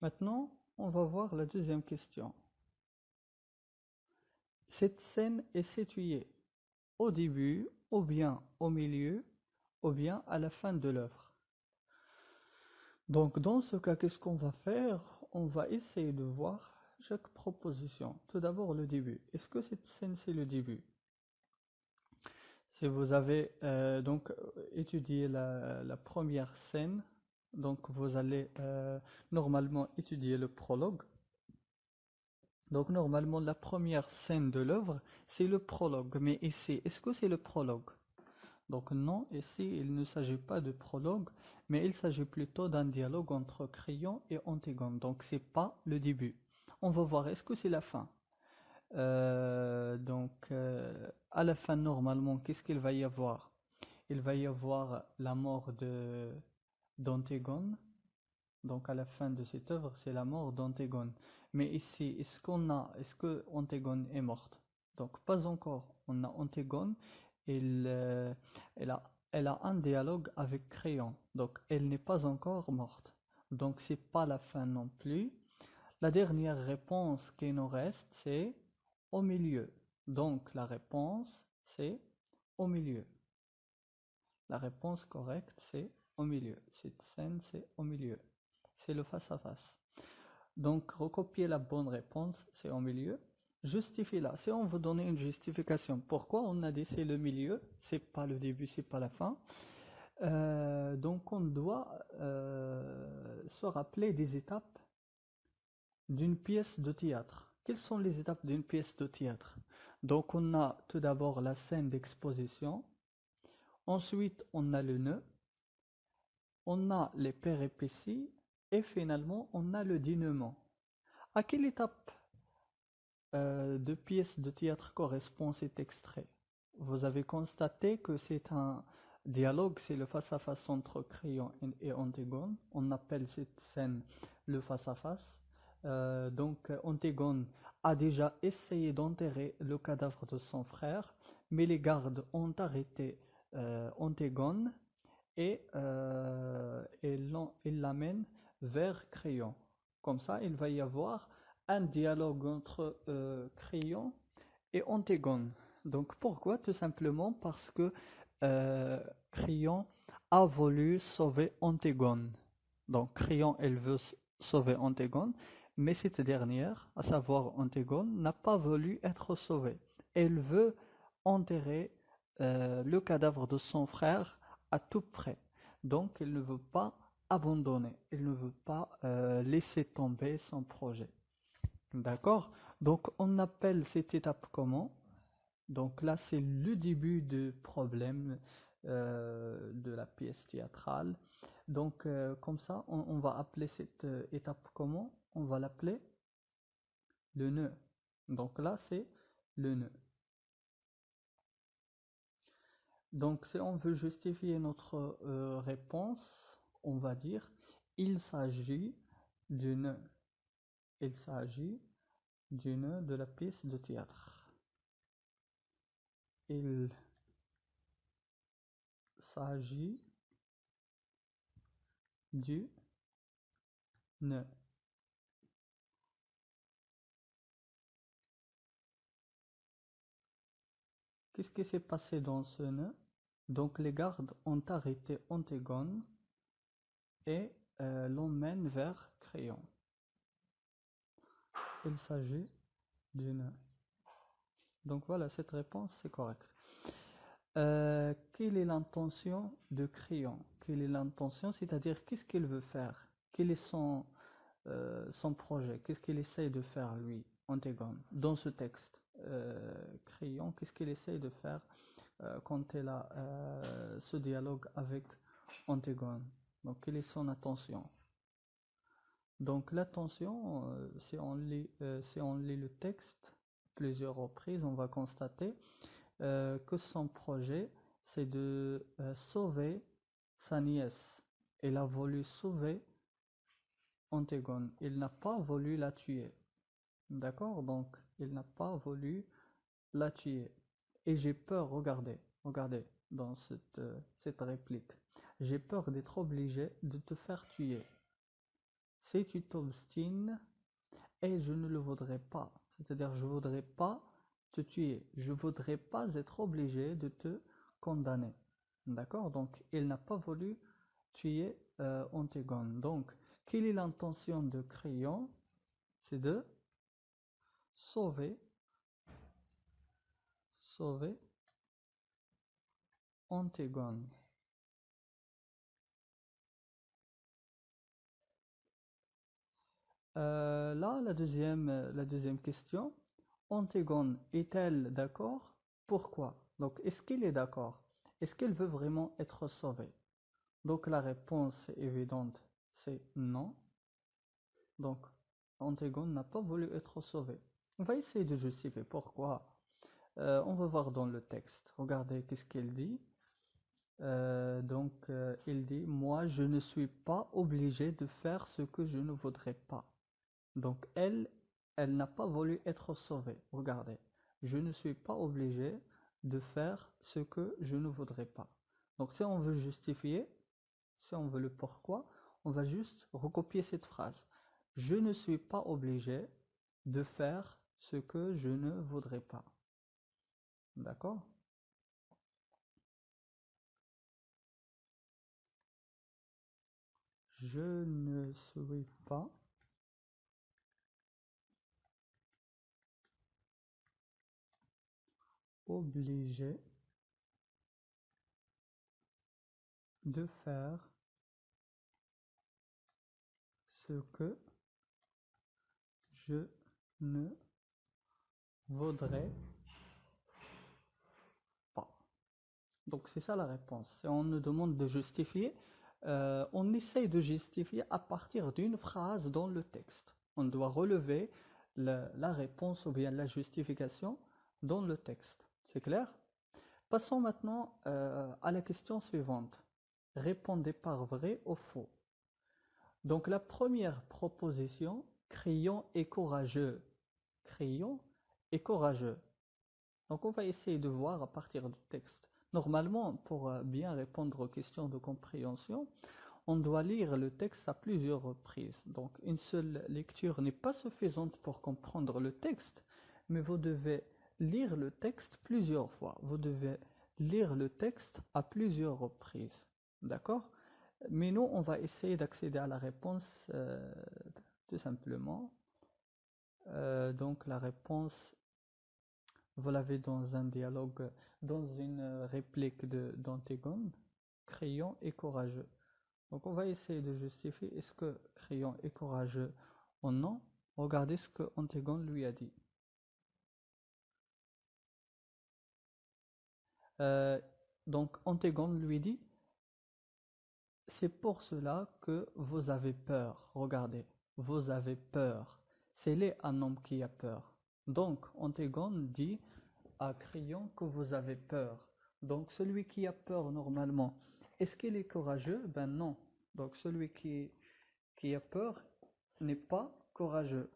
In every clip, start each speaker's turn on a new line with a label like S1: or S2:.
S1: Maintenant, on va voir la deuxième question. Cette scène est située au début, ou bien au milieu, ou bien à la fin de l'œuvre. Donc, dans ce cas, qu'est-ce qu'on va faire? On va essayer de voir chaque proposition. Tout d'abord, le début. Est-ce que cette scène, c'est le début? Si vous avez étudié la première scène, donc vous allez normalement étudier le prologue. Donc normalement la première scène de l'œuvre, c'est le prologue. Mais ici, est-ce que c'est le prologue? Donc non, ici il ne s'agit pas de prologue, mais il s'agit plutôt d'un dialogue entre Créon et Antigone. Donc c'est pas le début. On va voir, est-ce que c'est la fin? À la fin, normalement, qu'est-ce qu'il va y avoir? Il va y avoir la mort de d'Antigone. Donc à la fin de cette œuvre, c'est la mort d'Antigone. Mais ici, est-ce que Antigone est morte? Donc pas encore. On a Antigone, elle, euh, elle a un dialogue avec Créon. Donc elle n'est pas encore morte. Donc c'est pas la fin non plus. La dernière réponse qui nous reste, c'est au milieu. Donc la réponse, c'est au milieu. La réponse correcte, c'est au milieu. Cette scène, c'est au milieu. C'est le face-à-face. Donc, recopier la bonne réponse, c'est au milieu. Justifiez-la. Si on veut donner une justification, pourquoi on a dit c'est le milieu, c'est pas le début, c'est pas la fin. Donc, on doit se rappeler des étapes d'une pièce de théâtre. Quelles sont les étapes d'une pièce de théâtre? Donc, on a tout d'abord la scène d'exposition. Ensuite, on a le nœud. On a les péripéties. Et finalement, on a le dénouement. À quelle étape de pièce de théâtre correspond cet extrait? Vous avez constaté que c'est un dialogue, c'est le face-à-face entre Créon et Antigone. On appelle cette scène le face-à-face. Antigone a déjà essayé d'enterrer le cadavre de son frère, mais les gardes ont arrêté Antigone et ils l'amènent vers Créon. Comme ça, il va y avoir un dialogue entre Créon et Antigone. Donc pourquoi? Tout simplement parce que Créon a voulu sauver Antigone. Donc Créon, elle veut sauver Antigone, mais cette dernière, à savoir Antigone, n'a pas voulu être sauvée. Elle veut enterrer le cadavre de son frère à tout près. Donc elle ne veut pas abandonner, elle ne veut pas laisser tomber son projet. D'accord? Donc on appelle cette étape comment? Donc là c'est le début du problème de la pièce théâtrale. Donc comme ça on va appeler cette étape comment? On va l'appeler le nœud. Donc là c'est le nœud. Donc si on veut justifier notre réponse, on va dire il s'agit du nœud. Il s'agit du nœud de la pièce de théâtre. Il s'agit du nœud. Qu'est-ce qui s'est passé dans ce nœud? Donc les gardes ont arrêté Antigone et l'emmènent vers Créon. Il s'agit du nœud. Donc voilà, cette réponse c'est correct. Quelle est l'intention de Créon? Quelle est l'intention? C'est-à-dire qu'est-ce qu'il veut faire? Quel est son projet? Qu'est-ce qu'il essaye de faire lui, Antigone, dans ce texte? Créon, qu'est-ce qu'il essaye de faire quand elle a ce dialogue avec Antigone? Donc quelle est son attention? Donc l'attention, si on lit le texte plusieurs reprises, on va constater que son projet, c'est de sauver sa nièce. Elle a voulu sauver Antigone. Il n'a pas voulu la tuer. D'accord? Donc, il n'a pas voulu la tuer. Et j'ai peur, regardez dans cette réplique. J'ai peur d'être obligé de te faire tuer. Si tu t'obstines, et je ne le voudrais pas. C'est-à-dire, je voudrais pas te tuer. Je voudrais pas être obligé de te condamner. D'accord? Donc, il n'a pas voulu tuer Antigone. Donc, quelle est l'intention de Créon? C'est de sauver, sauver Antigone. Là, la deuxième question. Antigone est-elle d'accord? Pourquoi? Donc, est-ce qu'il est d'accord? Est-ce qu'elle veut vraiment être sauvée? Donc, la réponse évidente, c'est non. Donc, Antigone n'a pas voulu être sauvée. On va essayer de justifier pourquoi. On va voir dans le texte. Regardez qu'est-ce qu'elle dit. Il dit, moi, je ne suis pas obligé de faire ce que je ne voudrais pas. Donc, elle n'a pas voulu être sauvée. Regardez, je ne suis pas obligé de faire ce que je ne voudrais pas. Donc, si on veut justifier, si on veut le pourquoi, on va juste recopier cette phrase. Je ne suis pas obligé de faire ce que je ne voudrais pas. D'accord? Je ne suis pas obligé de faire ce que je ne voudrais pas. Donc c'est ça la réponse. Si on nous demande de justifier, on essaye de justifier à partir d'une phrase dans le texte. On doit relever la réponse ou bien la justification dans le texte. C'est clair? Passons maintenant à la question suivante. Répondez par vrai ou faux. Donc la première proposition, Créon est courageux. Créon est courageux. Donc on va essayer de voir à partir du texte. Normalement, pour bien répondre aux questions de compréhension, on doit lire le texte à plusieurs reprises. Donc une seule lecture n'est pas suffisante pour comprendre le texte, mais vous devez lire le texte plusieurs fois. Vous devez lire le texte à plusieurs reprises. D'accord? Mais nous, on va essayer d'accéder à la réponse tout simplement. Donc la réponse, vous l'avez dans un dialogue, dans une réplique d'Antigone. Créon est courageux. Donc on va essayer de justifier est-ce que Créon est courageux ou non. Regardez ce que Antigone lui a dit. Euh, donc Antigone lui dit, c'est pour cela que vous avez peur. Regardez, vous avez peur. C'est là un homme qui a peur. Donc Antigone dit à Créon que vous avez peur. Donc celui qui a peur normalement, est-ce qu'il est courageux? Ben non. Donc celui qui a peur n'est pas courageux.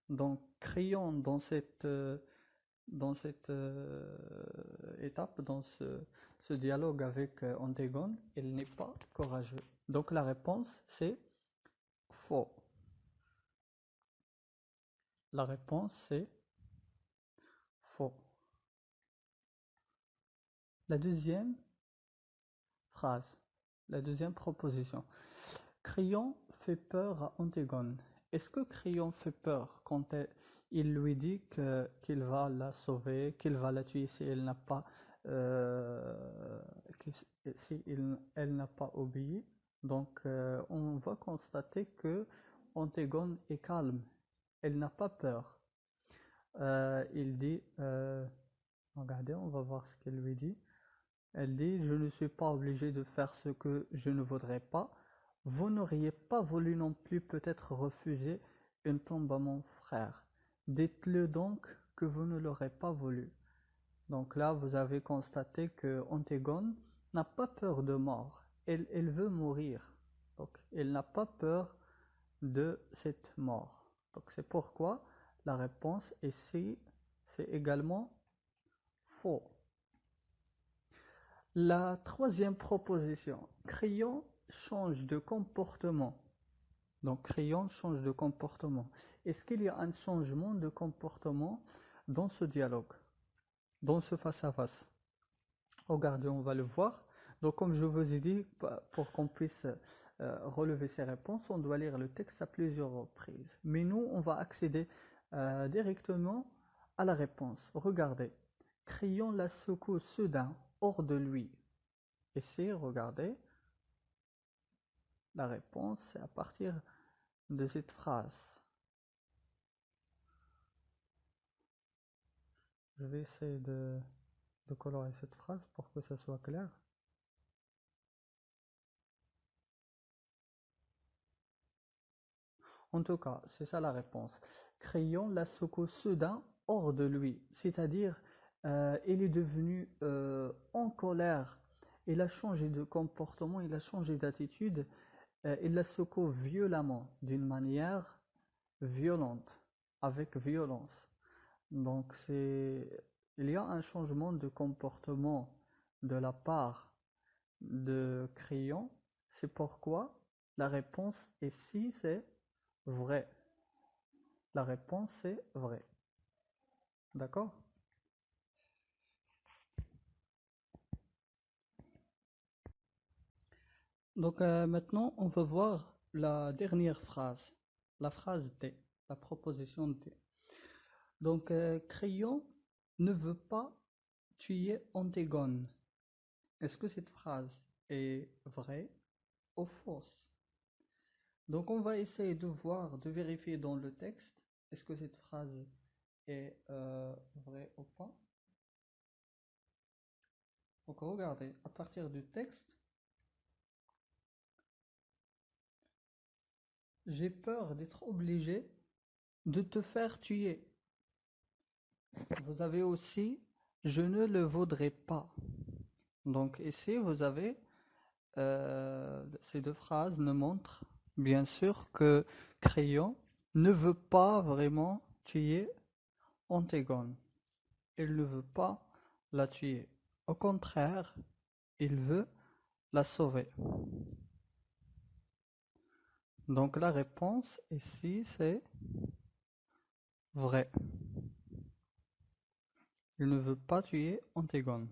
S1: Donc Créon dans cette étape, dans ce dialogue avec Antigone, il n'est pas courageux. Donc la réponse c'est faux. La réponse c'est faux. La deuxième phrase, la deuxième proposition. Créon fait peur à Antigone. Est-ce que Créon fait peur quand il lui dit qu'il va la sauver, qu'il va la tuer si elle n'a pas, elle n'a pas obéi? Donc on va constater que Antigone est calme. Elle n'a pas peur. Il dit, regardez, on va voir ce qu'elle lui dit. Elle dit, je ne suis pas obligé de faire ce que je ne voudrais pas. Vous n'auriez pas voulu non plus peut-être refuser une tombe à mon frère. Dites-le donc que vous ne l'aurez pas voulu. Donc là, vous avez constaté que Antigone n'a pas peur de mort. Elle veut mourir. Donc elle n'a pas peur de cette mort. Donc c'est pourquoi la réponse ici, c'est également faux. La troisième proposition, Créon change de comportement. Donc Crayon change de comportement. Est-ce qu'il y a un changement de comportement dans ce dialogue, dans ce face-à-face? Regardez, on va le voir. Donc comme je vous ai dit, pour qu'on puisse relever ces réponses, on doit lire le texte à plusieurs reprises. Mais nous, on va accéder directement à la réponse. Regardez, Crayon la secoue soudain hors de lui. Essayez, regardez. La réponse, c'est à partir de cette phrase. Je vais essayer de colorer cette phrase pour que ça soit clair. En tout cas, c'est ça la réponse. Crayon la secoue soudain hors de lui, c'est-à-dire il est devenu en colère, il a changé de comportement, il a changé d'attitude, il la secoue violemment, d'une manière violente, avec violence. Donc il y a un changement de comportement de la part de Crayon. C'est pourquoi la réponse ici c'est vrai. La réponse est vrai. D'accord? Donc maintenant, on va voir la dernière phrase, la phrase D, la proposition D. Donc Crayon ne veut pas tuer Antigone. Est-ce que cette phrase est vraie ou fausse? Donc on va essayer de voir, de vérifier dans le texte, est-ce que cette phrase est vraie ou pas. Donc regardez, à partir du texte, j'ai peur d'être obligé de te faire tuer. Vous avez aussi, je ne le voudrais pas. Donc ici, vous avez ces deux phrases nous montrent bien sûr que Crayon ne veut pas vraiment tuer Antigone. Il ne veut pas la tuer. Au contraire, il veut la sauver. Donc la réponse ici, c'est vrai. Il ne veut pas tuer Antigone.